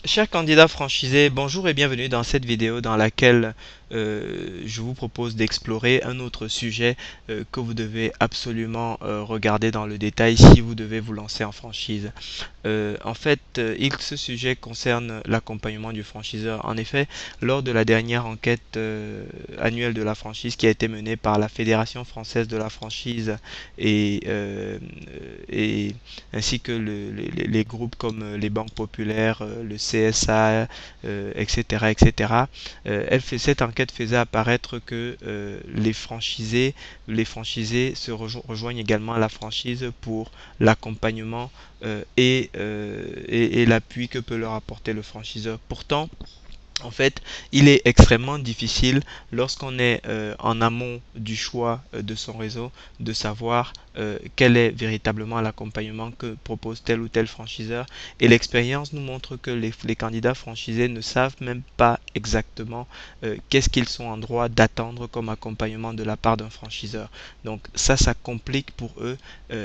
Chers candidats franchisés, bonjour et bienvenue dans cette vidéo dans laquelle je vous propose d'explorer un autre sujet que vous devez absolument regarder dans le détail si vous devez vous lancer en franchise. Ce sujet concerne l'accompagnement du franchiseur. En effet, lors de la dernière enquête annuelle de la franchise qui a été menée par la Fédération française de la franchise et, euh, et ainsi que les groupes comme les banques populaires, le CSA, etc., etc., cette enquête faisait apparaître que les franchisés rejoignent également la franchise pour l'accompagnement et l'appui que peut leur apporter le franchiseur. Pourtant, en fait, il est extrêmement difficile lorsqu'on est en amont du choix de son réseau de savoir quel est véritablement l'accompagnement que propose tel ou tel franchiseur. Et l'expérience nous montre que les candidats franchisés ne savent même pas exactement qu'est-ce qu'ils sont en droit d'attendre comme accompagnement de la part d'un franchiseur. Donc ça complique pour eux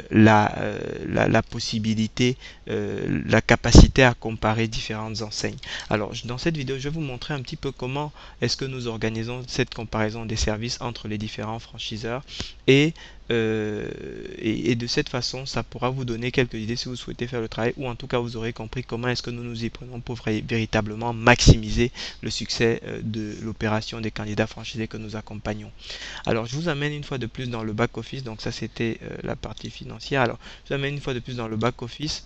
la possibilité, la capacité à comparer différentes enseignes. Alors, dans cette vidéo, je vais vous montrer un petit peu comment est-ce que nous organisons cette comparaison des services entre les différents franchiseurs et, et de cette façon, ça pourra vous donner quelques idées si vous souhaitez faire le travail ou en tout cas, vous aurez compris comment est-ce que nous nous y prenons pour véritablement maximiser le succès de l'opération des candidats franchisés que nous accompagnons. Alors, je vous amène une fois de plus dans le back-office. Donc, ça, c'était la partie financière. Alors, je vous amène une fois de plus dans le back-office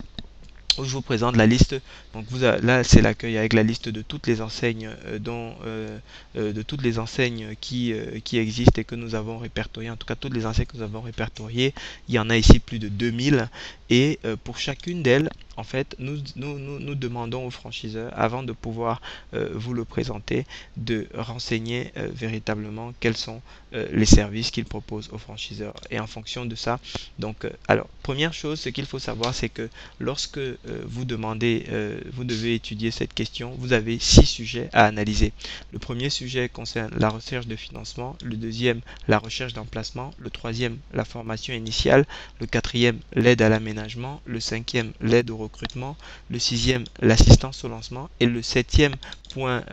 où je vous présente la liste. Donc là, c'est l'accueil avec la liste de toutes les enseignes de toutes les enseignes qui existent et que nous avons répertoriées. En tout cas, toutes les enseignes que nous avons répertoriées, il y en a ici plus de 2000 et pour chacune d'elles, en fait, nous demandons aux franchiseurs, avant de pouvoir vous le présenter, de renseigner véritablement quels sont les services qu'ils proposent aux franchiseurs. Et en fonction de ça, donc, alors, première chose, ce qu'il faut savoir, c'est que lorsque vous devez étudier cette question, vous avez 6 sujets à analyser. Le premier sujet concerne la recherche de financement, le deuxième, la recherche d'emplacement, le troisième, la formation initiale, le quatrième, l'aide à l'aménagement, le cinquième, l'aide au recrutement, le sixième, l'assistance au lancement et le septième point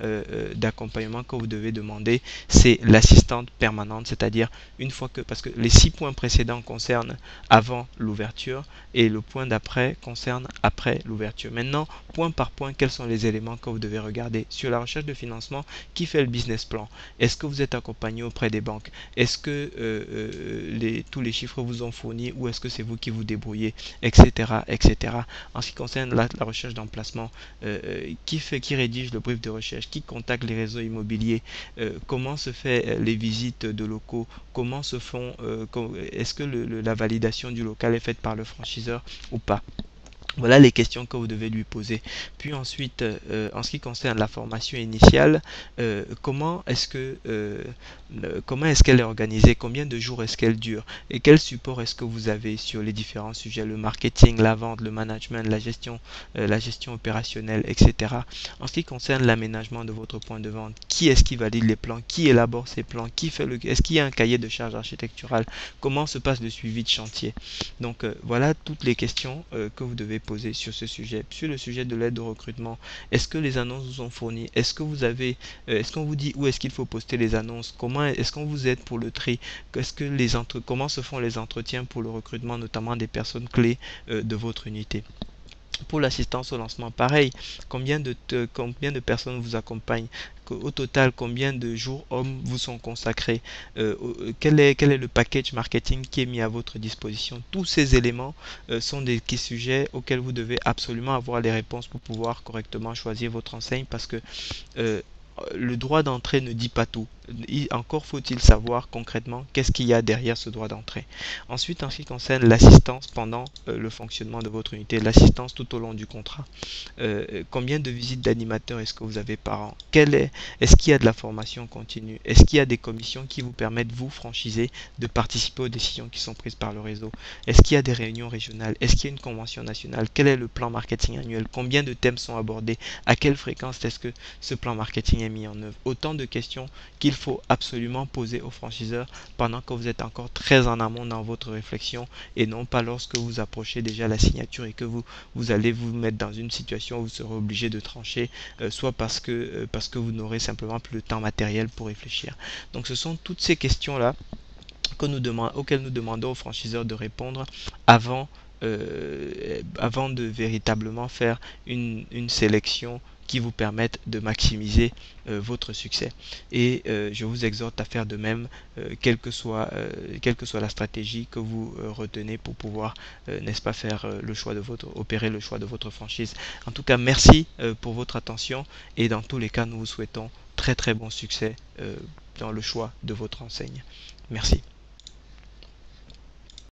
d'accompagnement que vous devez demander, c'est l'assistante permanente, c'est-à-dire une fois que, parce que les 6 points précédents concernent avant l'ouverture et le point d'après concerne après l'ouverture. Maintenant, point par point, quels sont les éléments que vous devez regarder? Sur la recherche de financement, qui fait le business plan? Est-ce que vous êtes accompagné auprès des banques? Est-ce que tous les chiffres vous ont fournis ou est-ce que c'est vous qui vous débrouillez, etc., etc. En ce qui concerne la recherche d'emplacement, qui rédige le brief de recherche? Qui contacte les réseaux immobiliers? Comment se fait les visites de locaux? Comment se font, est-ce que la validation du local est faite par le franchiseur ou pas? Voilà les questions que vous devez lui poser. Puis ensuite, en ce qui concerne la formation initiale, comment est-ce qu'elle est organisée? Combien de jours est-ce qu'elle dure? Et quel support est-ce que vous avez sur les différents sujets, le marketing, la vente, le management, la gestion opérationnelle, etc. En ce qui concerne l'aménagement de votre point de vente, qui est-ce qui valide les plans? Qui élabore ces plans? Est-ce qu'il y a un cahier de charges architecturales? Comment se passe le suivi de chantier? Donc voilà toutes les questions que vous devez poser sur ce sujet. Sur le sujet de l'aide au recrutement, est-ce que les annonces vous sont fournies? Est-ce qu'on vous dit où est-ce qu'il faut poster les annonces? Comment est-ce qu'on vous aide pour le tri? Comment se font les entretiens pour le recrutement, notamment des personnes clés de votre unité? Pour l'assistance au lancement, pareil, combien de personnes vous accompagnent? Au total, combien de jours hommes vous sont consacrés? Quel est le package marketing qui est mis à votre disposition? Tous ces éléments sont des sujets auxquels vous devez absolument avoir les réponses pour pouvoir correctement choisir votre enseigne parce que euh, le droit d'entrée ne dit pas tout. Encore faut-il savoir concrètement qu'est-ce qu'il y a derrière ce droit d'entrée. Ensuite, en ce qui concerne l'assistance pendant le fonctionnement de votre unité, l'assistance tout au long du contrat, combien de visites d'animateurs est-ce que vous avez par an? Est-ce qu'il y a de la formation continue? Est-ce qu'il y a des commissions qui vous permettent, vous, franchisés, de participer aux décisions qui sont prises par le réseau? Est-ce qu'il y a des réunions régionales? Est-ce qu'il y a une convention nationale? Quel est le plan marketing annuel? Combien de thèmes sont abordés? À quelle fréquence est-ce que ce plan marketing est mis en œuvre? Autant de questions qu'il qu'il faut absolument poser aux franchiseurs pendant que vous êtes encore très en amont dans votre réflexion, et non pas lorsque vous approchez déjà la signature et que vous allez vous mettre dans une situation où vous serez obligé de trancher, soit parce que vous n'aurez simplement plus le temps matériel pour réfléchir. Donc ce sont toutes ces questions-là auxquelles nous demandons aux franchiseurs de répondre avant de véritablement faire une sélection qui vous permette de maximiser votre succès. Et je vous exhorte à faire de même, quelle que soit la stratégie que vous retenez pour pouvoir, n'est-ce pas, opérer le choix de votre franchise. En tout cas, merci pour votre attention, et dans tous les cas, nous vous souhaitons très très bon succès dans le choix de votre enseigne. Merci.